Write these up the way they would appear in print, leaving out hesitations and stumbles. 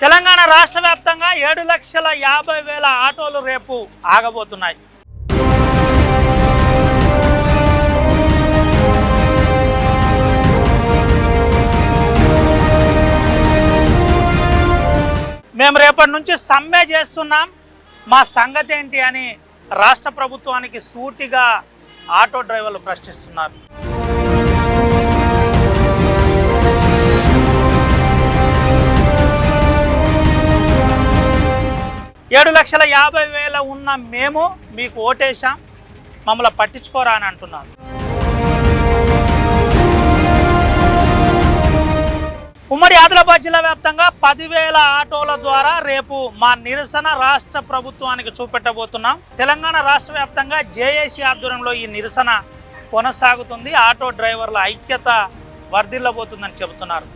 తెలంగాణ రాష్ట్ర వ్యాప్తంగా 7,50,000 ఆటోలు రేపు ఆగబోతున్నాయి. మేము రేపటి నుంచి సమ్మె చేస్తున్నాం, మా సంగతి ఏంటి అని రాష్ట్ర ప్రభుత్వానికి సూటిగా ఆటో డ్రైవర్లు ప్రశ్నిస్తున్నారు. 7,50,000 ఉన్న మేము మీకు ఓటేశాం, మమ్మల్ని పట్టించుకోరా అని అంటున్నారు. ఉమ్మడి ఆదిలాబాద్ జిల్లా వ్యాప్తంగా 10,000 ఆటోల ద్వారా రేపు మా నిరసన రాష్ట్ర ప్రభుత్వానికి చూపెట్టబోతున్నాం. తెలంగాణ రాష్ట్ర వ్యాప్తంగా జేఏసీ ఆధ్వర్యంలో ఈ నిరసన కొనసాగుతుంది. ఆటో డ్రైవర్ల ఐక్యత వర్ధిల్లబోతుందని చెబుతున్నారు.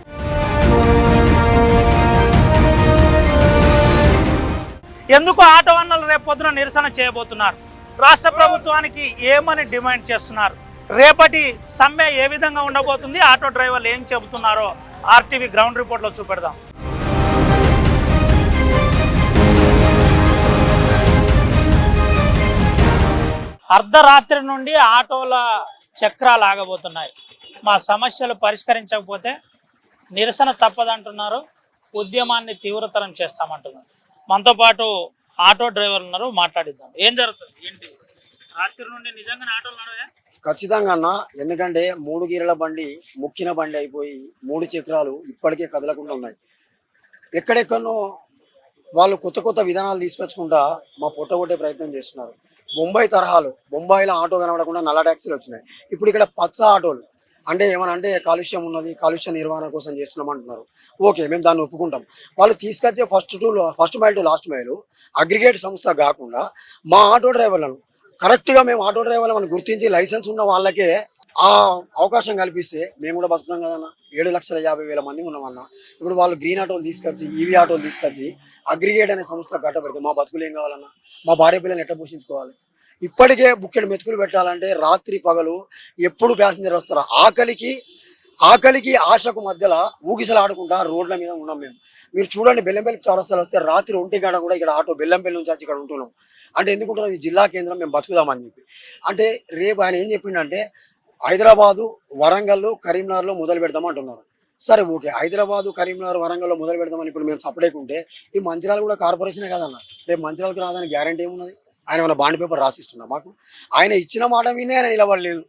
ఎందుకు ఆటో అన్నలు రేపు పొద్దున నిరసన చేయబోతున్నారు, రాష్ట్ర ప్రభుత్వానికి ఏమని డిమాండ్ చేస్తున్నారు, రేపటి సమ్మె ఏ విధంగా ఉండబోతుంది, ఆటో డ్రైవర్లు ఏం చెబుతున్నారో ఆర్టీవీ గ్రౌండ్ రిపోర్ట్లో చూపెడదాం. అర్ధరాత్రి నుండి ఆటోల చక్రాలు ఆగబోతున్నాయి. మా సమస్యలు పరిష్కరించకపోతే నిరసన తప్పదంటున్నారు, ఉద్యమాన్ని తీవ్రతరం చేస్తామంటున్నారు. మనతో పాటు ఆటో డ్రైవర్లు ఉన్నారు, మాట్లాడిద్దాం. ఏం జరుగుతుంది, ఏంటి రాత్రి నుండి నిజంగానే ఆటోలు నడవా? ఖచ్చితంగా అన్న, ఎందుకంటే 3 గీరల బండి ముక్కిన బండి అయిపోయి 3 చక్రాలు ఇప్పటికే కదలకుండా ఉన్నాయి. ఎక్కడెక్కడనో వాళ్ళు కొత్త కొత్త విధానాలు తీసుకొచ్చుకుంటా మా పొట్టగొట్టే ప్రయత్నం చేస్తున్నారు. బొంబాయి తరహాలో, బొంబాయిలో ఆటో కనబడకుండా నల్ల ట్యాక్సీలు వచ్చినాయి. ఇప్పుడు ఇక్కడ పచ్చ ఆటోలు అంటే ఏమనంటే కాలుష్యం ఉన్నది, కాలుష్య నిర్వహణ కోసం చేస్తున్నాం అంటున్నారు. ఓకే, మేము దాన్ని ఒప్పుకుంటాం. వాళ్ళు తీసుకొచ్చే first mile to last mile aggregate సంస్థ కాకుండా మా ఆటో డ్రైవర్లను కరెక్ట్గా మేము ఆటో డ్రైవర్లను గుర్తించి లైసెన్స్ ఉన్న వాళ్ళకే ఆ అవకాశం కల్పిస్తే మేము కూడా బతుకుతాం కదన్న. 7,50,000 మంది ఉన్నామన్న. ఇప్పుడు వాళ్ళు గ్రీన్ ఆటోలు తీసుకొచ్చి, ఈవీ ఆటోలు తీసుకొచ్చి అగ్రిగేట్ అనే సంస్థ గట్టబెడితే మా బతుకులు ఏం కావాలన్నా? మా భార్య పిల్లల్ని ఎట్లా పోషించుకోవాలి? ఇప్పటికే బుక్కెడు మెతుకులు పెట్టాలంటే రాత్రి పగలు ఎప్పుడు ప్యాసింజర్ వస్తారో ఆకలికి ఆశకు మధ్యలో ఊగిసలాడుకుంటా రోడ్ల మీద ఉన్నాం మేము. మీరు చూడండి, బెల్లంపల్లి చౌరస్తాలు వస్తే రాత్రి 1 గంట కూడా ఇక్కడ ఆటో బెల్లంపల్లి నుంచి వచ్చి ఇక్కడ ఉంటున్నాం. అంటే ఎందుకుంటున్నాం? ఈ జిల్లా కేంద్రం మేము బతుకుదామని చెప్పి. అంటే రేపు ఆయన ఏం చెప్పిండంటే హైదరాబాదు, వరంగల్, కరీంనగర్లో మొదలు పెడతామంటున్నారు. సరే ఓకే, హైదరాబాదు, కరీంనగర్, వరంగల్లో మొదలు పెడతామని ఇప్పుడు మేము సపరేకుంటే ఈ మంచిర్యాల కూడా కార్పొరేషనే కదన్న. రేపు మంచిర్యాలకు రాదని గ్యారంటీ ఏమున్నది? ఆయన మన బాండ్ పేపర్ రాసిస్తున్నా మాకు? ఆయన ఇచ్చిన మాట వినే ఆయన నిలబడలేదు.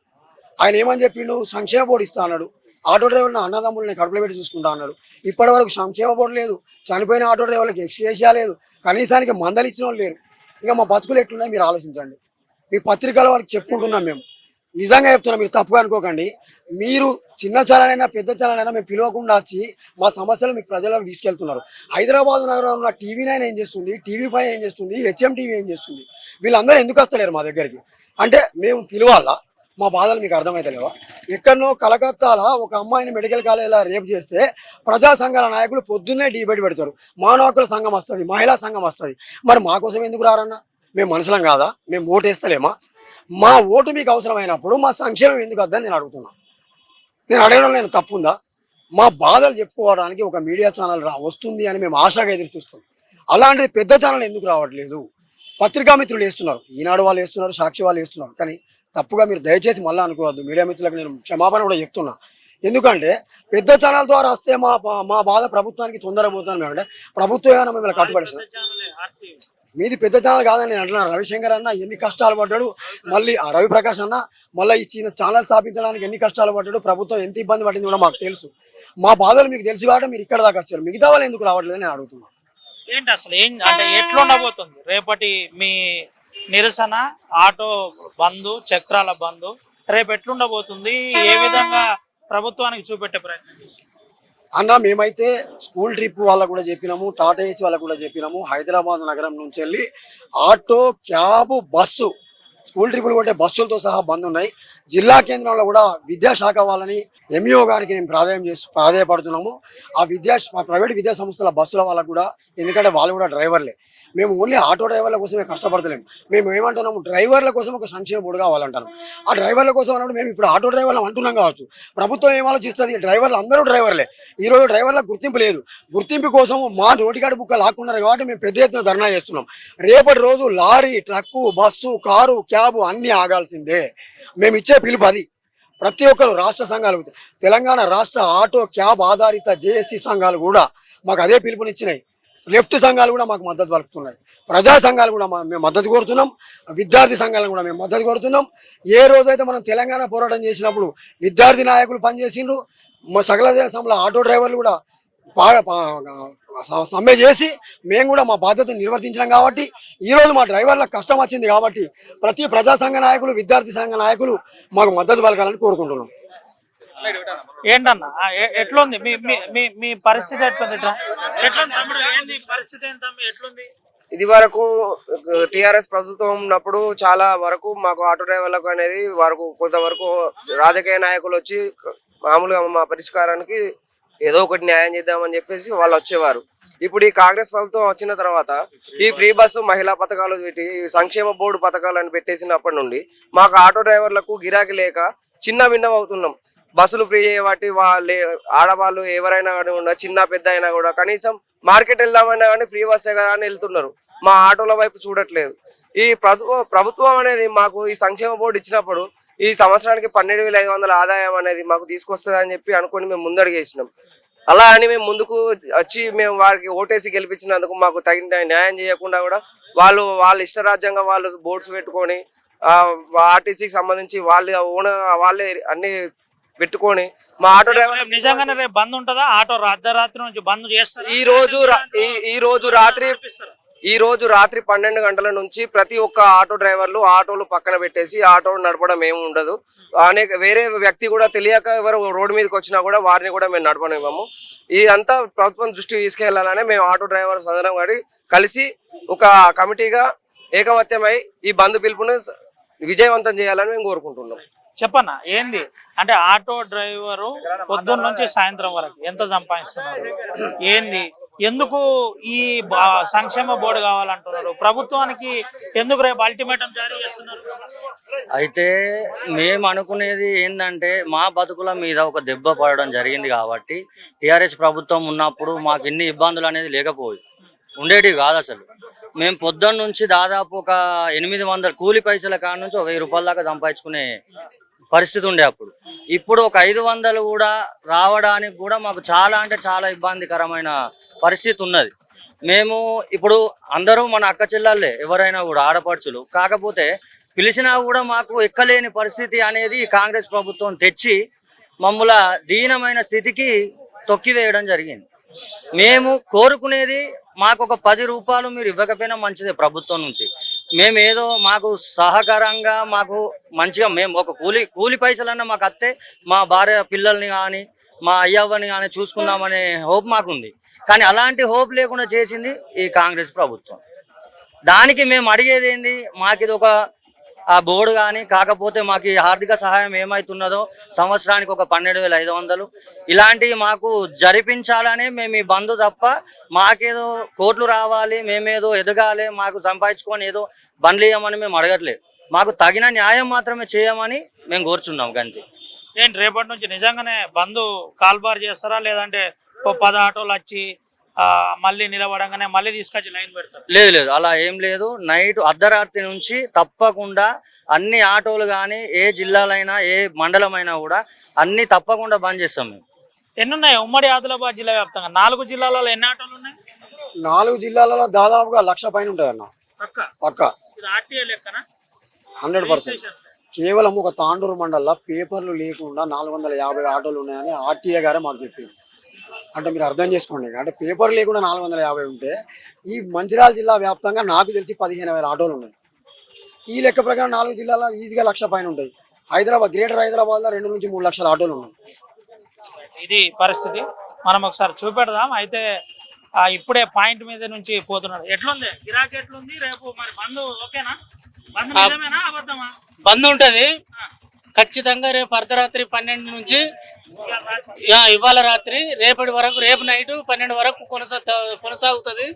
ఆయన ఏమని చెప్పిండు? సంక్షేమ బోర్డు ఇస్తా అన్నాడు. ఆటో డ్రైవర్లను అన్నదమ్ములని కడుపులో పెట్టి చూసుకుంటా అన్నాడు. ఇప్పటి వరకు సంక్షేమ బోర్డు లేదు, చనిపోయిన ఆటో డ్రైవర్లకు ఎక్స్గ్రేషియా లేదు, కనీసానికి మందలు ఇచ్చిన వాళ్ళు లేరు. ఇంకా మా బతుకులు ఎట్లున్నాయి మీరు ఆలోచించండి. మీ పత్రికల వాళ్ళకి చెప్పుకుంటున్నాం మేము. నిజంగా చెప్తున్నా, మీరు తప్పుగా అనుకోకండి. మీరు చిన్న చాలనైనా పెద్ద చాలనైనా మేము పిలవకుండా వచ్చి మా సమస్యలు మీకు ప్రజలకు తీసుకెళ్తున్నారు. హైదరాబాద్ నగరంలో ఉన్న TV9 ఏం చేస్తుంది, TV5 ఏం చేస్తుంది, HMTV ఏం చేస్తుంది? వీళ్ళందరూ ఎందుకు వస్తలేరు మా దగ్గరికి? అంటే మేము పిలవాలా? మా బాధలు మీకు అర్థమవుతలేవా? ఎక్కడనో కలకత్తాలో ఒక అమ్మాయిని మెడికల్ కాలేజీలో రేపు చేస్తే ప్రజా సంఘాల నాయకులు పొద్దున్నే డిబేట్ పెడతారు. మానవ హక్కుల సంఘం వస్తుంది, మహిళా సంఘం వస్తుంది. మరి మా కోసం ఎందుకు రారన్నా? మేము మనుషులం కాదా? మేము ఓటు వేస్తలేమా? మా ఓటు మీకు అవసరమైనప్పుడు మా సంక్షేమం ఎందుకు వద్దని నేను అడుగుతున్నాను. నేను అడగడం నేను తప్పుందా? మా బాధలు చెప్పుకోవడానికి ఒక మీడియా ఛానల్ వస్తుంది అని మేము ఆశగా ఎదురు చూస్తాం. అలాంటి పెద్ద ఛానల్ ఎందుకు రావట్లేదు? పత్రికా మిత్రులు వేస్తున్నారు, ఈనాడు వాళ్ళు వేస్తున్నారు, సాక్షి వాళ్ళు వేస్తున్నారు. కానీ తప్పుగా మీరు దయచేసి మళ్ళీ అనుకోవద్దు. మీడియా మిత్రులకు నేను క్షమాపణ కూడా చెప్తున్నా. ఎందుకంటే పెద్ద ఛానల్ ద్వారా వస్తే మా బాధ ప్రభుత్వానికి తొందర పోతాను. మేమంటే ప్రభుత్వం ఏమైనా మిమ్మల్ని కట్టుబడిస్తుంది. మీది పెద్ద ఛానల్ కాదని నేను అంటున్నాను. రవిశంకర్ అన్న ఎన్ని కష్టాలు పడ్డాడు, మళ్ళీ ఆ రవిప్రకాష్ అన్న మళ్ళీ ఈ ఛానల్ స్థాపించడానికి ఎన్ని కష్టాలు పడ్డాడు, ప్రభుత్వం ఎంత ఇబ్బంది పడింది కూడా మాకు తెలుసు. మా బాధలు మీకు తెలుసు కాబట్టి మీరు ఇక్కడ దాకా వచ్చారు. మిగతా వాళ్ళు ఎందుకు రావట్లేదు నేను అడుగుతున్నాను. ఏంటి అసలు ఏం అంటే ఎట్లుండబోతుంది రేపటి మీ నిరసన? ఆటో బంధు, చక్రాల బంధు రేపు ఎట్లుండబోతుంది? ఏ విధంగా ప్రభుత్వానికి చూపెట్టే ప్రయత్నం చేస్తారు అన్న? మేమైతే స్కూల్ ట్రిప్ వాళ్ళకు కూడా చెప్పినాము, టాటా ఏసీ వాళ్ళకు కూడా చెప్పినాము. హైదరాబాద్ నగరం నుంచి వెళ్ళి ఆటో, క్యాబ్, బస్సు స్కూల్ ట్రిపులు కొట్టే బస్సులతో సహా బంద్ ఉన్నాయి. జిల్లా కేంద్రంలో కూడా విద్యాశాఖ వాళ్ళని ఎంఈఓ గారికి నేను ప్రాధాయపడుతున్నాము. ఆ ప్రైవేట్ విద్యా సంస్థల బస్సుల వాళ్ళకు కూడా, ఎందుకంటే వాళ్ళు కూడా డ్రైవర్లే. మేము ఓన్లీ ఆటో డ్రైవర్ల కోసమే కష్టపడతలేము. మేము ఏమంటున్నాము, డ్రైవర్ల కోసం ఒక సంక్షేమ బోర్డు కావాలంటాను. ఆ డ్రైవర్ల కోసం అన్నప్పుడు మేము ఇప్పుడు ఆటో డ్రైవర్లు అంటున్నాం కావచ్చు. ప్రభుత్వం ఏం ఆలోచిస్తుంది, డ్రైవర్లు అందరూ డ్రైవర్లే. ఈరోజు డ్రైవర్లకు గుర్తింపు లేదు. గుర్తింపు కోసం మా నోటికాడు బుక్క లాక్కున్నారు కాబట్టి మేము పెద్ద ఎత్తున ధర్నా చేస్తున్నాం. రేపటి రోజు lorry, truck, bus, car, cab అన్నీ ఆగాల్సిందే. మేము ఇచ్చే పిలుపు అది. ప్రతి ఒక్కరు రాష్ట్ర సంఘాలు, తెలంగాణ రాష్ట్ర ఆటో క్యాబ్ ఆధారిత జేఏసీ సంఘాలు కూడా మాకు అదే పిలుపునిచ్చినాయి. లెఫ్ట్ సంఘాలు కూడా మాకు మద్దతు పలుకుతున్నాయి. ప్రజా సంఘాలు కూడా మేము మద్దతు కోరుతున్నాం. విద్యార్థి సంఘాలను కూడా మేము మద్దతు కోరుతున్నాం. ఏ రోజైతే మనం తెలంగాణ పోరాటం చేసినప్పుడు విద్యార్థి నాయకులు పనిచేసిండ్రు, సకల సమ్మెలో ఆటో డ్రైవర్లు కూడా సమ్మె చేసి మేము కూడా మా బాధ్యతను నిర్వర్తించినాం. కాబట్టి ఈరోజు మా డ్రైవర్లకు కష్టం వచ్చింది కాబట్టి ప్రతి ప్రజా సంఘ నాయకులు, విద్యార్థి సంఘ నాయకులు మాకు మద్దతు పలకాలని కోరుకుంటున్నాం. ఏంటన్నా ఎట్లుంది మీ మీ మీ మీ పరిస్థితి? ఎట్లుంది ఎట్లుంది తమ్ముడు? ఏంది పరిస్థితి? ఏంటమ్మా ఎట్లుంది? ఇది వరకు టిఆర్ఎస్ ప్రభుత్వం ఉన్నప్పుడు చాలా వరకు మాకు ఆటో డ్రైవర్లకు అనేది వరకు కొంతవరకు రాజకీయ నాయకులు వచ్చి మామూలుగా మా పరిష్కారానికి ఏదో ఒకటి న్యాయం చేద్దామని చెప్పేసి వాళ్ళు వచ్చేవారు. ఇప్పుడు ఈ కాంగ్రెస్ ప్రభుత్వం వచ్చిన తర్వాత ఈ ఫ్రీ బస్సు, మహిళా పథకాలు పెట్టి సంక్షేమ బోర్డు పథకాలను పెట్టేసినప్పటి నుండి మాకు ఆటో డ్రైవర్లకు గిరాకీ లేక చిన్న భిన్నం అవుతున్నాం. బస్సులు ఫ్రీ చేయబట్టి ఆడవాళ్ళు ఎవరైనా కానీ ఉన్నా, చిన్న పెద్ద అయినా కూడా కనీసం మార్కెట్ వెళ్దామైనా కానీ ఫ్రీ బస్సే కదా అని వెళ్తున్నారు. మా ఆటోల వైపు చూడట్లేదు. ఈ ప్రభుత్వం అనేది మాకు ఈ సంక్షేమ బోర్డు ఇచ్చినప్పుడు ఈ సంవత్సరానికి 12,500 ఆదాయం అనేది మాకు తీసుకొస్తుంది అని చెప్పి అనుకుని మేము ముందడుగు వేసినాం. అలా అని మేము ముందుకు వచ్చి మేము వారికి ఓటేసి గెలిపించినందుకు మాకు తగిన న్యాయం చేయకుండా కూడా వాళ్ళ ఇష్టరాజ్యంగా వాళ్ళు బోర్డ్స్ పెట్టుకొని ఆర్టీసీకి సంబంధించి వాళ్ళే అన్ని పెట్టుకొని మా ఆటో డ్రైవర్ నిజంగానే రేపు బంద్ ఉంటుందా? ఆటో అర్ధరాత్రి నుంచి బంద్ చేస్తారు. ఈ రోజు రాత్రి 12 గంటల నుంచి ప్రతి ఒక్క ఆటో డ్రైవర్లు ఆటోలు పక్కన పెట్టేసి ఆటోలు నడపడం ఏమి ఉండదు. వేరే వ్యక్తి కూడా తెలియక ఎవరు రోడ్డు మీదకి వచ్చినా కూడా వారిని కూడా మేము నడపనివ్వము. ఇదంతా ప్రభుత్వం దృష్టికి తీసుకెళ్లాలని మేము ఆటో డ్రైవర్స్ అందరం కలిసి ఒక కమిటీగా ఏకమత్యమై ఈ బంద్ పిలుపుని విజయవంతం చేయాలని మేము కోరుకుంటున్నాం. చెప్పన్నా ఏంది అంటే ఆటో డ్రైవరు పొద్దున్న నుంచి సాయంత్రం వరకు ఎంత సంపాదిస్తున్నారు? ఏంది, ఎందుకు ఈ సంక్షేమ బోర్డు కావాలంటున్నారు? ప్రభుత్వానికి ఎందుకు రేపు అల్టిమేటం జారీ చేస్తున్నారు? అయితే మేము అనుకునేది ఏంటంటే మా బతుకుల మీద ఒక దెబ్బ పడడం జరిగింది కాబట్టి టిఆర్ఎస్ ప్రభుత్వం ఉన్నప్పుడు మాకు ఇన్ని ఇబ్బందులు అనేది ఉండేటివి కాదు. అసలు మేము పొద్దున్న నుంచి దాదాపు ఒక 800 కూలి పైసల కాడ నుంచి ఒక 1000 రూపాయల దాకా సంపాదించుకునే పరిస్థితి ఉండే అప్పుడు. ఇప్పుడు ఒక 500 కూడా రావడానికి కూడా మాకు చాలా అంటే చాలా ఇబ్బందికరమైన పరిస్థితి ఉన్నది. మేము ఇప్పుడు అందరూ మన అక్క చెల్లెళ్ళే, ఎవరైనా కూడా ఆడపడుచులు. కాకపోతే పిలిచినా కూడా మాకు ఎక్కలేని పరిస్థితి అనేది కాంగ్రెస్ ప్రభుత్వం తెచ్చి మమ్మల్ని దీనమైన స్థితికి తొక్కివేయడం జరిగింది. మేము కోరుకునేది మాకు ఒక 10 రూపాయలు మీరు ఇవ్వకపోయినా మంచిదే ప్రభుత్వం నుంచి. మేము ఏదో మాకు సహకారంగా మాకు మంచిగా మేము ఒక కూలి పైసలన్నా మాకు అత్తే మా భార్య పిల్లల్ని కానీ మా అయ్యవ్వని కానీ చూసుకుందామనే హోప్ మాకుంది. కానీ అలాంటి హోప్ లేకుండా చేసింది ఈ కాంగ్రెస్ ప్రభుత్వం. దానికి మేము అడిగేది ఏంది, మాకు ఇది ఒక బోర్డు కానీ, కాకపోతే మాకు ఆర్థిక సహాయం ఏమవుతున్నదో సంవత్సరానికి ఒక 12,500 ఇలాంటివి మాకు జరిపించాలనే మేము ఈ బంద్ తప్ప మాకేదో కోట్లు రావాలి, మేమేదో ఎదగాలి, మాకు సంపాదించుకొని ఏదో బండ్లు ఇవ్వమని మేము అడగట్లేదు. మాకు తగిన న్యాయం మాత్రమే చేయమని మేము కోరుచున్నాం. గంతే. ఏంటి రేపటి నుంచి నిజంగానే బంద్ కాల్బార్ చేస్తారా, లేదంటే 10 ఆటోలు వచ్చి మళ్ళీ నిలబడంగానే మళ్ళీ తీసుకొచ్చి లైన్ పెడతారు? లేదు, అలా ఏం లేదు. నైట్ అర్ధరాత్రి నుంచి తప్పకుండా అన్ని ఆటోలు కానీ ఏ జిల్లాలైనా ఏ మండలమైనా కూడా అన్ని తప్పకుండా బంద్ చేస్తాం మేము. ఎన్ని ఉన్నాయి ఉమ్మడి ఆదిలాబాద్ జిల్లా వ్యాప్తంగా? 4 జిల్లాలలో ఎన్ని ఆటోలు ఉన్నాయి? 4 జిల్లాలలో దాదాపుగా 1,00,000 పైన ఉంటాయి అన్న. పక్క 100%. కేవలం ఒక తాండూరు మండలంలో పేపర్లు లేకుండా 450 ఆటోలు ఉన్నాయని ఆర్టీఏ గారే మాకు చెప్పారు. అంటే మీరు అర్థం చేసుకోండి. అంటే పేపర్ లేకుండా 450 ఉంటే ఈ మంచిర్యాల జిల్లా వ్యాప్తంగా నాకు తెలిసి 15,000 ఆటోలు ఉన్నాయి. ఈ లెక్క ప్రకారం 4 జిల్లాలో ఈజీగా 1,00,000 పైన ఉంటాయి. గ్రేటర్ హైదరాబాద్లో 2 నుంచి 3 లక్షల ఆటోలు ఉన్నాయి. ఇది పరిస్థితి. మనం ఒకసారి చూపెడదాం. అయితే ఇప్పుడే పాయింట్ మీద నుంచి పోతున్నాడు. ఎట్లుంది గిరాకీ? ఎట్లుంది రేపు మరి బంద్ ఓకేనా? బంద్ నిజమేనా అబద్ధమా? బంద్ ఉంటది ఖచ్చితంగా. రేపు అర్ధరాత్రి 12 నుంచి ఇవాళ రాత్రి రేపటి వరకు, రేపు నైట్ 12 వరకు కొనసాగుతుంది.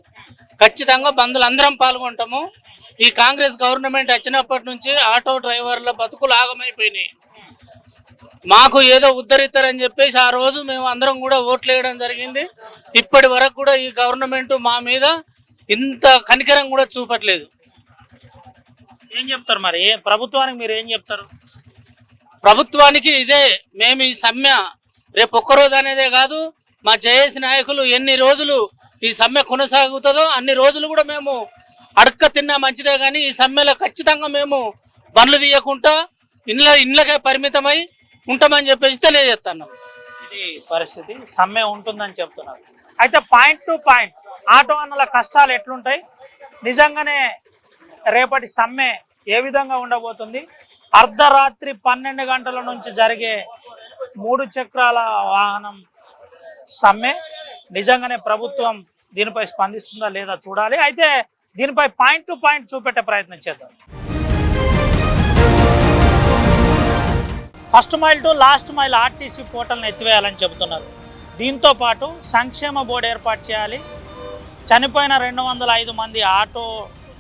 ఖచ్చితంగా బంద్లు అందరం పాల్గొంటాము. ఈ కాంగ్రెస్ గవర్నమెంట్ వచ్చినప్పటి నుంచి ఆటో డ్రైవర్ల బతుకులు ఆగమైపోయినాయి. మాకు ఏదో ఉద్ధరిస్తారని చెప్పేసి ఆ రోజు మేము అందరం కూడా ఓట్లు వేయడం జరిగింది. ఇప్పటి వరకు కూడా ఈ గవర్నమెంట్ మా మీద ఇంత కనికరం కూడా చూపట్లేదు. ఏం చెప్తారు మరి? ప్రభుత్వానికి మీరు ఏం చెప్తారు? ప్రభుత్వానికి ఇదే, మేము ఈ సమ్మె రేపు ఒక్కరోజు అనేదే కాదు, మా జేఏసీ నాయకులు ఎన్ని రోజులు ఈ సమ్మె కొనసాగుతుందో అన్ని రోజులు కూడా మేము అడక్క తిన్నా మంచిదే, కానీ ఈ సమ్మెలో ఖచ్చితంగా మేము బండ్లు తీయకుండా ఇండ్లకే పరిమితమై ఉంటామని చెప్పేసి తెలియజేస్తున్నాం. ఇది పరిస్థితి. సమ్మె ఉంటుందని చెప్తున్నారు. అయితే పాయింట్ టు పాయింట్ ఆటో అన్నల కష్టాలు ఎట్లుంటాయి, నిజంగానే రేపటి సమ్మె ఏ విధంగా ఉండబోతుంది, అర్ధరాత్రి 12 గంటల నుంచి జరిగే 3 చక్రాల వాహనం సమ్మె నిజంగానే ప్రభుత్వం దీనిపై స్పందిస్తుందా లేదా చూడాలి. అయితే దీనిపై పాయింట్ టు పాయింట్ చూపెట్టే ప్రయత్నం చేద్దాం. First mile to last mile RTC పోర్టల్ని ఎత్తివేయాలని చెబుతున్నారు. దీంతో పాటు సంక్షేమ బోర్డు ఏర్పాటు చేయాలి. చనిపోయిన 205 మంది ఆటో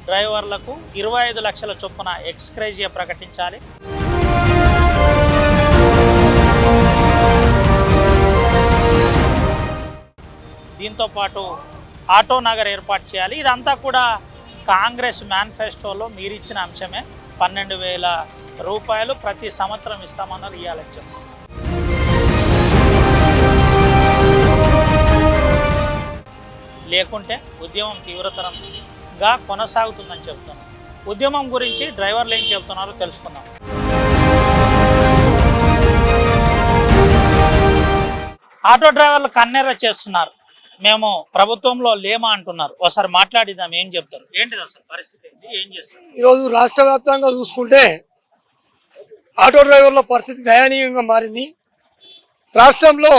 డ్రైవర్లకు 25 లక్షల చొప్పున ఎక్స్గ్రేజియా ప్రకటించాలి. దీంతో పాటు ఆటో నగర్ ఏర్పాటు చేయాలి. ఇదంతా కూడా కాంగ్రెస్ మేనిఫెస్టోలో మీరిచ్చిన అంశమే. 12,000 రూపాయలు ప్రతి సంవత్సరం ఇస్తామన్నారు, ఇవ్వాలని చెప్పారు. లేకుంటే ఉద్యమం తీవ్రతరంగా కొనసాగుతుందని చెప్తున్నారు. ఉద్యమం గురించి డ్రైవర్లు ఏం చెప్తున్నారో తెలుసుకుందాం. ఆటో డ్రైవర్లు కన్నెర్ర చేస్తున్నారు. మేము ప్రభుత్వంలో లేమా అంటున్నారు. ఒకసారి మాట్లాడిద్దాం, ఏం చెప్తారు, ఏంటిది అసలు పరిస్థితి ఏంటి, ఏం చేస్తారు? ఈరోజు రాష్ట్ర వ్యాప్తంగా చూసుకుంటే ఆటో డ్రైవర్ల పరిస్థితి దయనీయంగా మారింది. రాష్ట్రంలో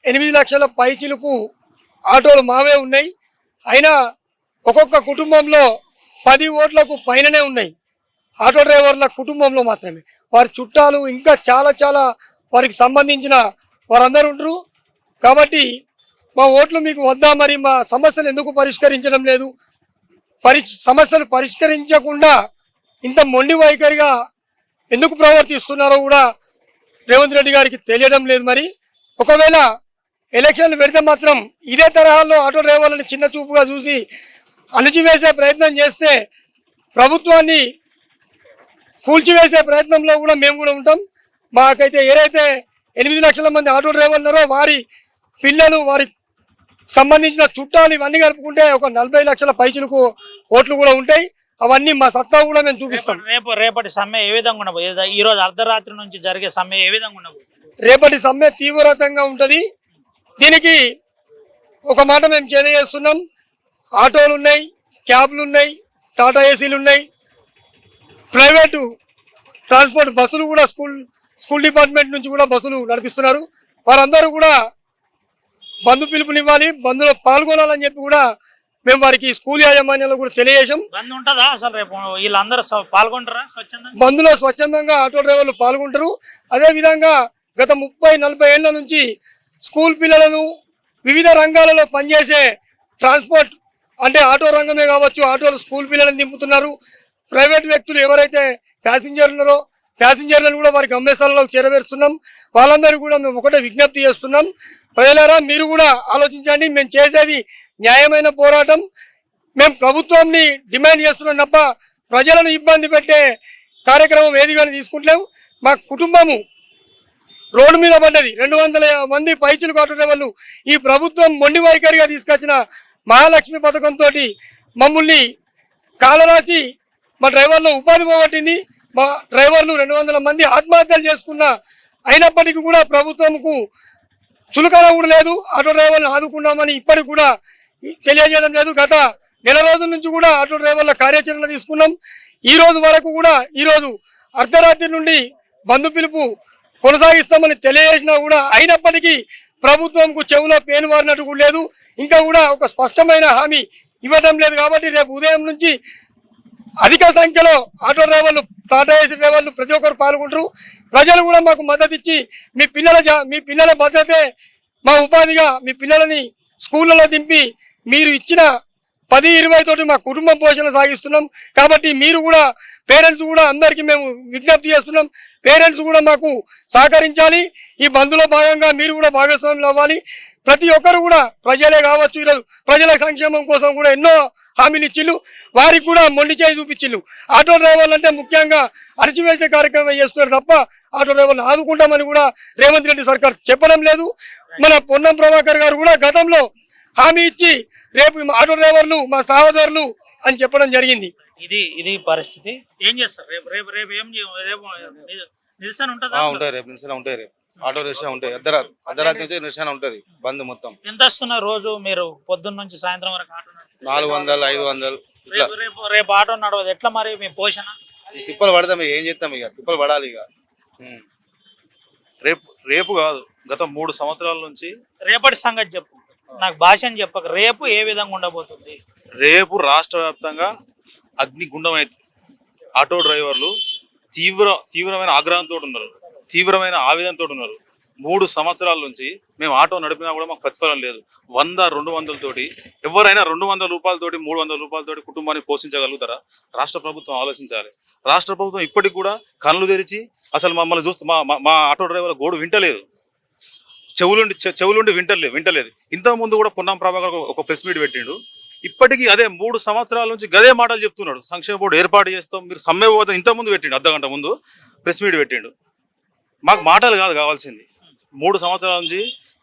8 లక్షల పైచిలుకు ఆటోలు మావే ఉన్నాయి. అయినా ఒక్కొక్క కుటుంబంలో 10 ఓట్లకు పైననే ఉన్నాయి ఆటో డ్రైవర్ల కుటుంబంలో మాత్రమే. వారి చుట్టాలు ఇంకా చాలా వారికి సంబంధించిన వారందరూ ఉంటారు. కాబట్టి మా ఓట్లు మీకు వద్దా, మరి మా సమస్యలు ఎందుకు పరిష్కరించడం లేదు, సమస్యలు పరిష్కరించకుండా ఇంత మొండి వైఖరిగా ఎందుకు ప్రవర్తిస్తున్నారో కూడా రేవంత్ రెడ్డి గారికి తెలియడం లేదు. మరి ఒకవేళ ఎలక్షన్లు పెడితే మాత్రం ఇదే తరహాలో ఆటో డ్రైవర్లను చిన్న చూపుగా చూసి అణిచివేసే ప్రయత్నం చేస్తే ప్రభుత్వాన్ని కూల్చివేసే ప్రయత్నంలో కూడా మేము కూడా ఉంటాం. మాకైతే ఏదైతే 8 లక్షల మంది ఆటో డ్రైవర్లు ఉన్నారో వారి పిల్లలు, వారి సంబంధించిన చుట్టాలు ఇవన్నీ కలుపుకుంటే ఒక 40 లక్షల పైచులకు ఓట్లు కూడా ఉంటాయి. అవన్నీ మా సత్తా కూడా మేము చూపిస్తాం. రేపటి సమ్మె ఏ విధంగా ఉండబోతుంది? ఈ రోజు అర్ధరాత్రి నుంచి జరిగే సమ్మె ఏ విధంగా ఉండబోతుంది? రేపటి సమ్మె తీవ్రతంగా ఉంటుంది. దీనికి ఒక మాట మేము తెలియజేస్తున్నాం. ఆటోలు ఉన్నాయి, క్యాబ్లు ఉన్నాయి, టాటా ఏసీలు ఉన్నాయి, ప్రైవేటు ట్రాన్స్పోర్ట్ బస్సులు కూడా స్కూల్ డిపార్ట్మెంట్ నుంచి కూడా బస్సులు నడిపిస్తున్నారు. వారందరూ కూడా బంధు పిలుపునివ్వాలి, బంధులో పాల్గొనాలని చెప్పి కూడా మేము వారికి స్కూల్ యాజమాన్యాలు కూడా తెలియజేశాం. బంద్ ఉంటుందా అసలు? రేపు వీళ్ళందరూ పాల్గొంటారా స్వచ్ఛందంగా? బంధులో స్వచ్ఛందంగా ఆటో డ్రైవర్లు పాల్గొంటారు. అదేవిధంగా గత 30-40 ఏళ్ల నుంచి స్కూల్ పిల్లలను వివిధ రంగాలలో పనిచేసే ట్రాన్స్పోర్ట్ అంటే ఆటో రంగమే కావచ్చు, ఆటోలు స్కూల్ పిల్లలను దింపుతున్నారు. ప్రైవేట్ వ్యక్తులు ఎవరైతే ప్యాసింజర్లు ఉన్నారో ప్యాసింజర్లను కూడా వారి గమ్యస్థానంలోకి చేరవేస్తున్నాం. వాళ్ళందరూ కూడా మేము ఒకటే విజ్ఞప్తి చేస్తున్నాం, ప్రజలారా మీరు కూడా ఆలోచించండి. మేము చేసేది న్యాయమైన పోరాటం. మేము ప్రభుత్వాన్ని డిమాండ్ చేస్తున్నాం తప్ప ప్రజలను ఇబ్బంది పెట్టే కార్యక్రమం ఏది కానీ తీసుకుంటలేము. మా కుటుంబము రోడ్డు మీద పడ్డది. 200 మంది పైచులకు ఆటో డ్రైవర్లు ఈ ప్రభుత్వం మొండి వైఖరిగా తీసుకొచ్చిన మహాలక్ష్మి పథకంతో మమ్మల్ని కాలరాసి మా డ్రైవర్లు ఉపాధి పోగొట్టింది. మా డ్రైవర్లు 200 మంది ఆత్మహత్యలు చేసుకున్న అయినప్పటికీ కూడా ప్రభుత్వంకు చులకన కూడా లేదు. ఆటో డ్రైవర్లను ఆదుకున్నామని ఇప్పటికి కూడా తెలియజేయడం లేదు. గత నెల రోజుల నుంచి కూడా ఆటో డ్రైవర్ల కార్యాచరణ తీసుకున్నాం. ఈ రోజు వరకు కూడా ఈరోజు అర్ధరాత్రి నుండి బంధు పిలుపు కొనసాగిస్తామని తెలియజేసినా కూడా అయినప్పటికీ ప్రభుత్వంకు చెవులో పేను వారినట్టు కూడా లేదు. ఇంకా కూడా ఒక స్పష్టమైన హామీ ఇవ్వడం లేదు. కాబట్టి రేపు ఉదయం నుంచి అధిక సంఖ్యలో ఆటో డ్రైవర్లు, టాటా ఏసీ డ్రైవర్లు ప్రతి ఒక్కరు పాల్గొంటారు. ప్రజలు కూడా మాకు మద్దతు ఇచ్చి మీ పిల్లల భద్రతే మా ఉపాధిగా మీ పిల్లలని స్కూళ్ళలో దింపి మీరు ఇచ్చిన 10-20 తోటి మా కుటుంబ పోషణ సాగిస్తున్నాం. కాబట్టి మీరు కూడా పేరెంట్స్ కూడా అందరికీ మేము విజ్ఞప్తి చేస్తున్నాం. పేరెంట్స్ కూడా మాకు సహకరించాలి. ఈ బంద్లో భాగంగా మీరు కూడా భాగస్వాములు అవ్వాలి. ప్రతి ఒక్కరు కూడా ప్రజలే కావచ్చు, ఈరోజు ప్రజల సంక్షేమం కోసం కూడా ఎన్నో హామీలు ఇచ్చిళ్ళు, వారికి కూడా మొండి చేయి చూపించిళ్ళు. ఆటో డ్రైవర్లు అంటే ముఖ్యంగా అణచివేసే కార్యక్రమం చేస్తున్నారు తప్ప ఆటో డ్రైవర్లు ఆదుకుంటామని కూడా రేవంత్ రెడ్డి సర్కార్ చెప్పడం లేదు. మన పొన్నం ప్రభాకర్ గారు కూడా గతంలో హామీ ఇచ్చి రేపు ఆటో డ్రైవర్లు మా సహోదరులు అని చెప్పడం జరిగింది. ఇది పరిస్థితి. ఏం చేస్తారు రేపు రేపు రేపు ఏం రేపు నిరసన ఉంటుందా? ఉంటాయి రేపు నిరసన ఉంటాయి. రేపు ఆటో నిరసన ఉంటాయి. అర్ధరాత్రి నుంచి నిరసన ఉంటది. బంద్ మొత్తం. ఎంత వస్తున్నారు రోజు మీరు పొద్దున్న నుంచి సాయంత్రం వరకు ఆటో 400, 500 ఇట్లా. రేపు ఆటో నడవదు ఎట్లా మరి మీ పోషణ? తిప్పలు పడతాం. ఏం చేస్తాం ఇక, తిప్పలు పడాలి ఇక. రేపు కాదు, గత 3 సంవత్సరాల నుంచి. రేపటి సంగతి చెప్పు, నాకు భాషని చెప్పక. రేపు ఏ విధంగా ఉండబోతుంది? రేపు రాష్ట్ర వ్యాప్తంగా అగ్నిగుండం అయితే ఆటో డ్రైవర్లు తీవ్రమైన ఆగ్రహంతో ఉన్నారు, తీవ్రమైన ఆవేదనతో ఉన్నారు. 3 సంవత్సరాల నుంచి మేము ఆటో నడిపినా కూడా మాకు ప్రతిఫలం లేదు. 100-200 తోటి ఎవరైనా 200 రూపాయలతోటి 300 రూపాయలతోటి కుటుంబాన్ని పోషించగలుగుతారా? రాష్ట్ర ప్రభుత్వం ఆలోచించాలి. రాష్ట్ర ప్రభుత్వం ఇప్పటికి కూడా కళ్ళు తెరిచి అసలు మమ్మల్ని చూస్తూ మా ఆటో డ్రైవర్ల గోడు వింటలేదు. చెవులుండి వింటలేదు. ఇంతకుముందు కూడా పొన్నం ప్రభాకర్ ఒక ప్రెస్ మీట్ పెట్టిండు. ఇప్పటికీ అదే 3 సంవత్సరాల నుంచి గదే మాటలు చెప్తున్నాడు. సంక్షేమ బోర్డు ఏర్పాటు చేస్తాం, మీరు సమ్మె పోతాం. ఇంతకుముందు పెట్టిండు, అర్ధగంట ముందు ప్రెస్ మీట్ పెట్టిండు. మాకు మాటలు కాదు కావాల్సింది. 3 సంవత్సరాల నుంచి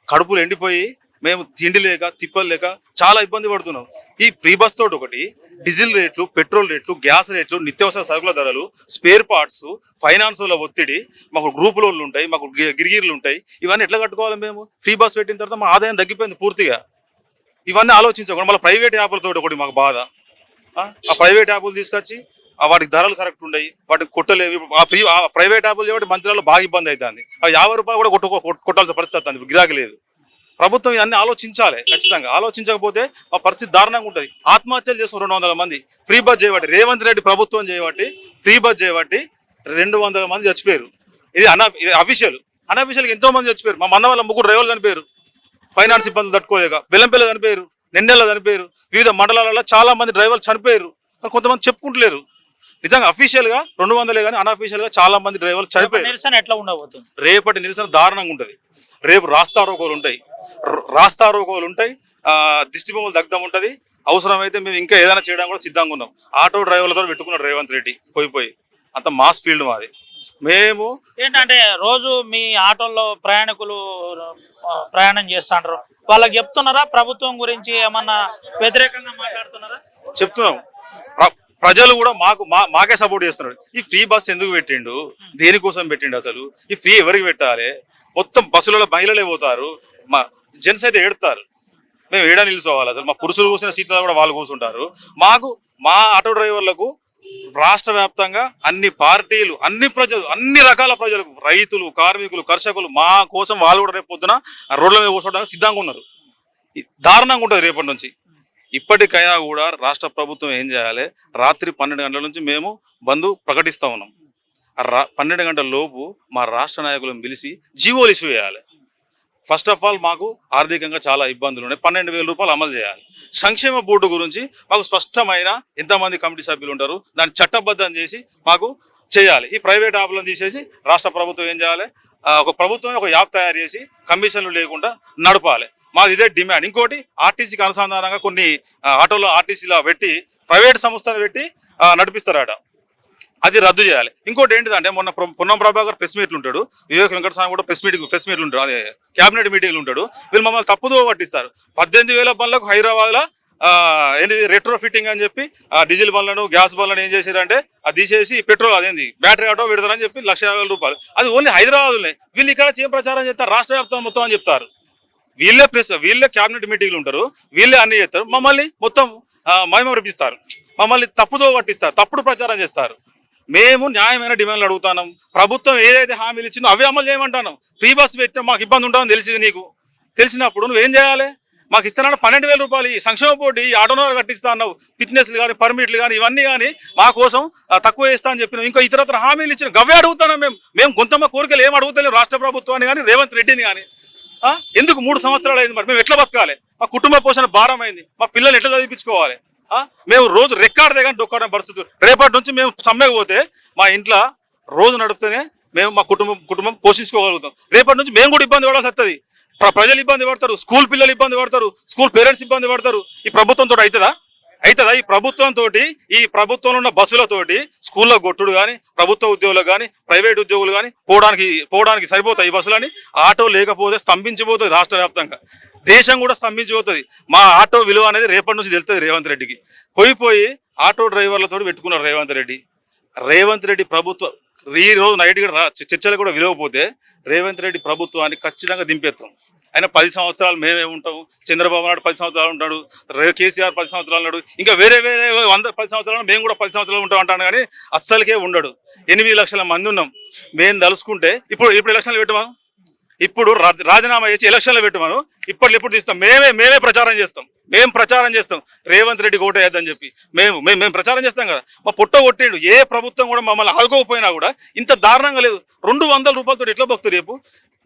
కడుపులు ఎండిపోయి మేము తిండి లేక తిప్పలు లేక చాలా ఇబ్బంది పడుతున్నాం. ఈ ప్రీ బస్ తోటి ఒకటి, డీజిల్ రేట్లు, పెట్రోల్ రేట్లు, గ్యాస్ రేట్లు, నిత్యావసర సరుకుల ధరలు, స్పేర్ పార్ట్స్, ఫైనాన్స్ల ఒత్తిడి, మాకు గ్రూప్ లోన్లు ఉంటాయి, మాకు గిరిగిర్లు ఉంటాయి. ఇవన్నీ ఎట్లా కట్టుకోవాలి? మేము ఫ్రీ బస్ పెట్టిన తర్వాత మా ఆదాయం తగ్గిపోయింది పూర్తిగా. ఇవన్నీ ఆలోచించకుండా మళ్ళీ ప్రైవేట్ యాప్లతో ఒకటి మాకు బాధ. ఆ ప్రైవేట్ యాప్లు తీసుకొచ్చి వాటికి ధరలు కరెక్ట్ ఉండయి, వాటికి కొట్టలేవి. ఆ ప్రైవేట్ యాప్లు కాబట్టి మంత్రాలు బాగా ఇబ్బంది అవుతుంది. ఆ 50 రూపాయలు కూడా కొట్టాల్సిన పరిస్థితి అవుతుంది, గిరాకీ లేదు. ప్రభుత్వం ఇవన్నీ ఆలోచించాలి ఖచ్చితంగా. ఆలోచించకపోతే ఆ పరిస్థితి దారుణంగా ఉంటుంది. ఆత్మహత్యలు చేసిన 200 మంది ఫ్రీ బస్ చేయబట్టి, రేవంత్ రెడ్డి ప్రభుత్వం చేయబట్టి, ఫ్రీ బస్ చేయబట్టి 200 మంది చచ్చిపోయారు. ఇది అన్అఫీషియల్ ఎంతో మంది చచ్చిపోయారు. మా మన వాళ్ళ 3 డ్రైవర్లు చనిపోయారు. ఫైనాన్స్ ఇబ్బందులు తట్టుకోలేక బెల్లంపల్లి చనిపోయారు, నెన్నెల్లో చనిపోయారు. వివిధ మండలాలలో చాలా మంది డ్రైవర్లు చనిపోయారు. కొంతమంది చెప్పుకుంటలేరు. నిజంగా అఫీషియల్ గా 200 కానీ అన్అఫీషియల్ గా చాలా మంది డ్రైవర్లు చనిపోయారు. నిరసన ఎట్లా ఉండబోతుంది? రేపటి నిరసన దారుణంగా ఉంటది. రేపు రాస్తారోకోలు ఉంటాయి, దిష్టి బొమ్మలు దగ్ధం ఉంటది. అవసరమైతే మేము ఇంకా ఏదైనా చేయడానికి కూడా సిద్ధంగా ఉన్నాం. ఆటో డ్రైవర్లతో పెట్టుకున్నాడు రేవంత్ రెడ్డి పోయి అంత మాస్ ఫీల్డ్ మాది. మేము ఏంటంటే రోజు మీ ఆటోల్లో ప్రయాణికులు ప్రయాణం చేస్తుంటారు, వాళ్ళకి చెప్తున్నారా ప్రభుత్వం గురించి ఏమన్నా వ్యతిరేకంగా మాట్లాడుతున్నారా? చెప్తున్నాం. ప్రజలు కూడా మాకే సపోర్ట్ చేస్తున్నారు. ఈ ఫ్రీ బస్ ఎందుకు పెట్టిండు, దేనికోసం పెట్టిండు, అసలు ఈ ఫ్రీ ఎవరికి పెట్టాలి? మొత్తం బస్సులలో మహిళలే పోతారు, మా జెంట్స్ అయితే ఏడుతారు. మేము ఏడా నిలుచోవాలి? అసలు మా పురుషులు కూర్చున్న సీట్లలో కూడా వాళ్ళు కూర్చుంటారు. మా ఆటో డ్రైవర్లకు రాష్ట్ర వ్యాప్తంగా అన్ని పార్టీలు, అన్ని ప్రజలు, అన్ని రకాల ప్రజలకు, రైతులు, కార్మికులు, కర్షకులు మా కోసం వాళ్ళు కూడా రేపు పొద్దున రోడ్ల మీద కూర్చోవడానికి సిద్ధంగా ఉన్నారు. దారుణంగా ఉంటుంది రేపటి నుంచి. ఇప్పటికైనా కూడా రాష్ట్ర ప్రభుత్వం ఏం చేయాలి? రాత్రి 12 గంటల నుంచి మేము బంద్ ప్రకటిస్తూ ఉన్నాం. 12 గంటల లోపు మా రాష్ట్ర నాయకులను పిలిచి జీవోలు ఇష్యూ చేయాలి. ఫస్ట్ ఆఫ్ ఆల్ మాకు ఆర్థికంగా చాలా ఇబ్బందులు ఉన్నాయి. 12,000 రూపాయలు అమలు చేయాలి. సంక్షేమ బోర్డు గురించి మాకు స్పష్టమైన ఎంతమంది కమిటీ సభ్యులు ఉంటారు దాన్ని చట్టబద్ధం చేసి మాకు చేయాలి. ఈ ప్రైవేట్ యాప్లను తీసేసి రాష్ట్ర ప్రభుత్వం ఏం చేయాలి? ఒక యాప్ తయారు చేసి కమిషన్లు లేకుండా నడపాలి. మాది ఇదే డిమాండ్. ఇంకోటి, ఆర్టీసీకి అనుసంధానంగా కొన్ని ఆటోలో ఆర్టీసీలో పెట్టి ప్రైవేట్ సంస్థను పెట్టి నడిపిస్తారట, అది రద్దు చేయాలి. ఇంకోటి ఏంటిదంటే, మొన్న పొన్నం ప్రభాకర్ ప్రెస్ మీట్లు ఉంటాడు, వివేక్ వెంకటస్వామి కూడా ప్రెస్ మీట్లు ఉంటాడు, అదే క్యాబినెట్ మీటింగ్లు ఉంటాడు. వీళ్ళు మమ్మల్ని తప్పుదో పట్టిస్తారు. 18,000 బండ్లకు హైదరాబాద్లో ఏంటిది రెట్రో ఫిట్టింగ్ అని చెప్పి డీజిల్ బండ్లను, గ్యాస్ బండ్లను ఏం చేశారంటే అది తీసేసి పెట్రోల్, అదేంది బ్యాటరీ ఆటో పెడతారని చెప్పి 1,50,000 రూపాయలు. అది ఓన్లీ హైదరాబాద్లోనే. వీళ్ళు ఇక్కడ ఏం ప్రచారం చేస్తారు? రాష్ట్ర వ్యాప్తం మొత్తం అని చెప్తారు. వీళ్ళే క్యాబినెట్ మీటింగ్లు ఉంటారు, వీళ్ళే అన్ని చేస్తారు. మమ్మల్ని మొత్తం మైమరిపిస్తారు, మమ్మల్ని తప్పుదో పట్టిస్తారు, తప్పుడు ప్రచారం చేస్తారు. మేము న్యాయమైన డిమాండ్లు అడుగుతున్నాం. ప్రభుత్వం ఏదైతే హామీలు ఇచ్చిందో అవే అమలు చేయమంటున్నాం. ఫ్రీ బస్ పెట్టినా మాకు ఇబ్బంది ఉంటుందని తెలిసింది. నీకు తెలిసినప్పుడు నువ్వేం చేయాలి? మాకు ఇస్తానన్న 12,000 రూపాయలు ఈ సంక్షేమ బోర్డు ఈ ఆటోనర్ కట్టిస్తా అన్నావు, ఫిట్నెస్లు కానీ పర్మిట్లు కానీ ఇవన్నీ కానీ మా కోసం తక్కువ ఇస్తా అని చెప్పినాం. ఇంకా ఇతరత్ర హామీలు ఇచ్చిన గవ్వే అడుగుతాను. మేము గొంతమ్మ కోరికలు ఏం అడుగుతలేము రాష్ట్ర ప్రభుత్వాన్ని కానీ రేవంత్ రెడ్డిని కానీ. ఎందుకు 3 సంవత్సరాలు అయింది, మరి మేము ఎట్లా బతకాలి? మా కుటుంబ పోషణ భారం అయింది, మా పిల్లలు ఎట్లా చదివించుకోవాలి? మేము రోజు రెక్కాడితే కానీ డొక్కడం పరిస్థితులు. రేపటి నుంచి మేము సమ్మెకపోతే మా ఇంట్లో రోజు నడిపితేనే మేము మా కుటుంబం పోషించుకోగలుగుతాం. రేపటి నుంచి మేము కూడా ఇబ్బంది పడాల్సి వస్తుంది. ప్రజలు ఇబ్బంది పడతారు, స్కూల్ పిల్లలు ఇబ్బంది పడతారు, స్కూల్ పేరెంట్స్ ఇబ్బంది పడతారు. ఈ ప్రభుత్వంతో అవుతుందా? ఈ ప్రభుత్వంతో ఈ ప్రభుత్వంలో ఉన్న బస్సులతోటి స్కూల్లో కొట్టుడు కానీ, ప్రభుత్వ ఉద్యోగులు కానీ, ప్రైవేట్ ఉద్యోగులు కానీ పోవడానికి సరిపోతాయి ఈ బస్సులని. ఆటో లేకపోతే స్తంభించిపోతుంది రాష్ట్ర వ్యాప్తంగా, దేశం కూడా స్తంభించిపోతుంది. మా ఆటో విలువ అనేది రేపటి నుంచి తెలుస్తుంది రేవంత్ రెడ్డికి. పోయి ఆటో డ్రైవర్లతో పెట్టుకున్నారు రేవంత్ రెడ్డి ప్రభుత్వం. ఈ రోజు నైట్ కూడా చర్చలు కూడా విలువపోతే రేవంత్ రెడ్డి ప్రభుత్వాన్ని ఖచ్చితంగా దింపేస్తాం. ఆయన 10 సంవత్సరాలు మేమే ఉంటాం, చంద్రబాబు నాయుడు 10 సంవత్సరాలు ఉంటాడు, కేసీఆర్ 10 సంవత్సరాలు ఉన్నాడు, ఇంకా వేరే 10 సంవత్సరాలు మేము కూడా 10 సంవత్సరాలు ఉంటాం అంటాను. కానీ అస్సలకే ఉండడు. 8 లక్షల మంది ఉన్నాం. మేము తలుసుకుంటే ఇప్పుడు ఎలక్షన్లు పెట్టమను, ఇప్పుడు రాజీనామా చేసి ఎలక్షన్లు పెట్టమను, ఎప్పుడు తీస్తాం. మేమే ప్రచారం చేస్తాం. మేము ప్రచారం చేస్తాం రేవంత్ రెడ్డి ఓటేయద్దని చెప్పి. మేము ప్రచారం చేస్తాం కదా. మా పొట్ట కొట్టిండు. ఏ ప్రభుత్వం కూడా మమ్మల్ని ఆదుకోకపోయినా కూడా ఇంత దారుణంగా లేదు. 200 రూపాయలతో ఎట్లా భక్తులు రేపు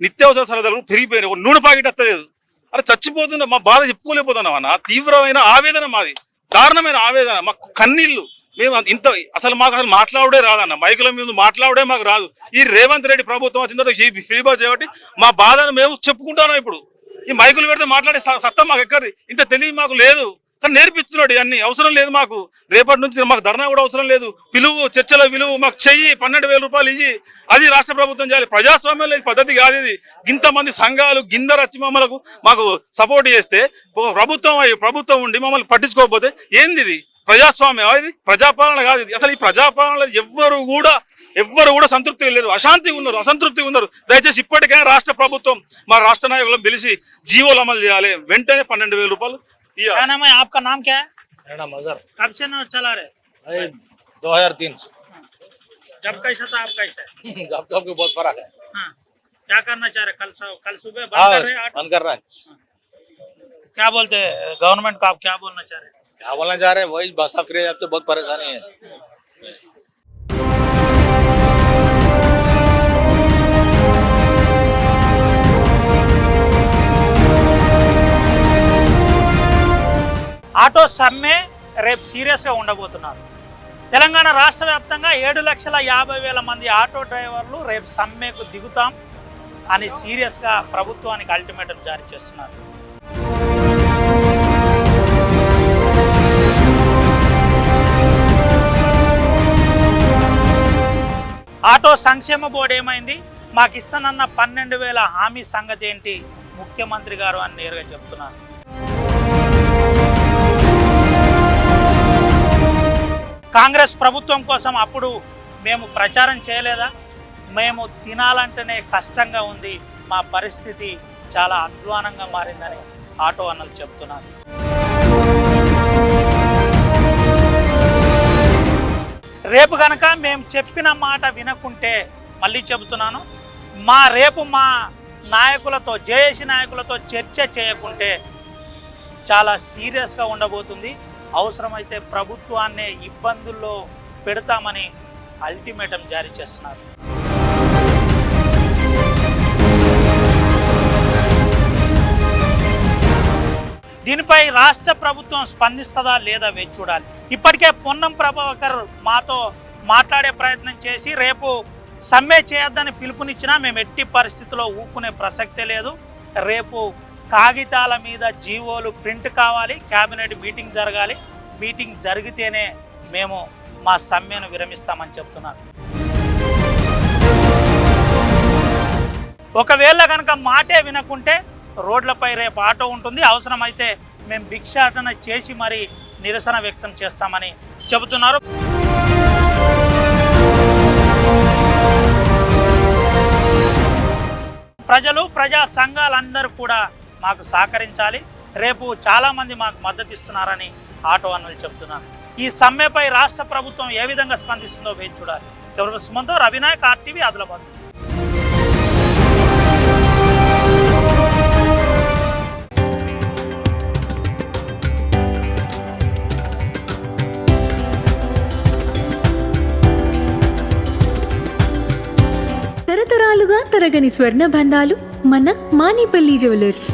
నిత్యావసర సరదాలు పెరిగిపోయినాయి. ఒక నూనె ప్యాకెట్ వస్తలేదు. అరే చచ్చిపోతున్నా, మా బాధ చెప్పుకోలేకపోతున్నాం అన్న. తీవ్రమైన ఆవేదన మాది, దారుణమైన ఆవేదన, మాకు కన్నీళ్ళు. మేము మాకు మాట్లాడే రాదన్న, మైకుల మీద మాట్లాడే మాకు రాదు. ఈ రేవంత్ రెడ్డి ప్రభుత్వం వచ్చిన తర్వాత ఫ్రీ బస్ చేయబట్టి మా బాధను మేము చెప్పుకుంటున్నాం. ఇప్పుడు ఈ మైకులు పెడితే మాట్లాడే సత్తా మాకు ఎక్కడిది? ఇంత తెలివి మాకు లేదు. కానీ నేర్పిస్తున్నాడు. ఇవన్నీ అవసరం లేదు మాకు. రేపటి నుంచి మాకు ధర్నా కూడా అవసరం లేదు. చర్చల విలువ మాకు చెయ్యి, 12,000 రూపాయలు ఇయ్యి. అది రాష్ట్ర ప్రభుత్వం చేయాలి. ప్రజాస్వామ్యం లేదు, పద్ధతి కాదు ఇది. ఇంతమంది సంఘాలు గిందరచ్చి మాకు సపోర్ట్ చేస్తే ప్రభుత్వం ఉండి మమ్మల్ని పట్టించుకోకపోతే ఏంది ఇది? ప్రజాస్వామ్యం ఇది? ప్రజాపాలన కాదు ఇది. అసలు ఈ ప్రజాపాలన ఎవ్వరు కూడా సంతృప్తిగా లేరు, అసంతృప్తిగా ఉన్నారు. దయచేసి ఇప్పటికైనా రాష్ట్ర ప్రభుత్వం మా రాష్ట్ర నాయకులను పిలిచి జీవోలు అమలు చేయాలి. వెంటనే 12,000 రూపాయలు. क्या नाम है आपका? नाम क्या है? मेरा नाम अजहर। कब से ना चला रहे? भाई 2003 से। जब कैसा था आप कैसा है? जब के बहुत फर्क है। हाँ। क्या करना चाह रहे? कल सुबह बंद हाँ, कर रहे हैं आटो? बंद कर रहा है। क्या बोलते हैं गवर्नमेंट को? आप क्या बोलना चाह रहे हैं? क्या बोलना चाह रहे हैं? वही बस फ्री है, अब तो बहुत परेशानी है। ఆటో సమ్మె రేపు సీరియస్గా ఉండబోతున్నారు. తెలంగాణ రాష్ట్ర వ్యాప్తంగా 7,50,000 మంది ఆటో డ్రైవర్లు రేపు సమ్మెకు దిగుతాం అని సీరియస్గా ప్రభుత్వానికి అల్టిమేటం జారీ చేస్తున్నారు. ఆటో సంక్షేమ బోర్డు ఏమైంది? మాకు ఇస్తానన్న 12,000 హామీ సంగతి ఏంటి? ముఖ్యమంత్రి గారు అని నేరుగా చెప్తున్నారు. కాంగ్రెస్ ప్రభుత్వం కోసం అప్పుడు మేము ప్రచారం చేయలేదా? మేము తినాలంటేనే కష్టంగా ఉంది, మా పరిస్థితి చాలా అధ్వానంగా మారిందని ఆటో అన్నలు చెప్తున్నారు. రేపు కనుక మేము చెప్పిన మాట వినకుంటే, మళ్ళీ చెబుతున్నాను, రేపు మా నాయకులతో, జేఏసీ నాయకులతో చర్చ చేయకుంటే చాలా సీరియస్గా ఉండబోతుంది. అవసరమైతే ప్రభుత్వాన్నే ఇబ్బందుల్లో పెడతామని అల్టిమేటం జారీ చేస్తున్నారు. దీనిపై రాష్ట్ర ప్రభుత్వం స్పందిస్తుందా లేదా వేచి చూడాలి. ఇప్పటికే పొన్నం ప్రభాకర్ మాతో మాట్లాడే ప్రయత్నం చేసి రేపు సమ్మె చేయొద్దని పిలుపునిచ్చినా మేము ఎట్టి పరిస్థితుల్లో ఊపుకునే ప్రసక్తే లేదు. రేపు కాగితాల మీద జీవోలు ప్రింట్ కావాలి, క్యాబినెట్ మీటింగ్ జరగాలి. మీటింగ్ జరిగితేనే మేము మా సమ్మెను విరమిస్తామని చెప్తున్నారు. ఒకవేళ కనుక మాటే వినకుంటే రోడ్లపై రేపు ఆటో ఉంటుంది. అవసరమైతే మేము భిక్షాటన చేసి మరీ నిరసన వ్యక్తం చేస్తామని చెబుతున్నారు. ప్రజలు, ప్రజా సంఘాలందరూ కూడా మాకు సహకరించాలి. రేపు చాలామంది మాకు మద్దతు ఇస్తున్నారని ఆటో అన్నలు చెబుతున్నారు. ఈ సమ్మెపై రాష్ట్ర ప్రభుత్వం ఏ విధంగా స్పందిస్తుందో వేచి చూడాలి. Camera సుమన్తో Ravinayak, RTV, Adilabad. చెక్కు తరగని స్వర్ణ బంధాలు మన మానిపల్లి జ్యువెలర్స్.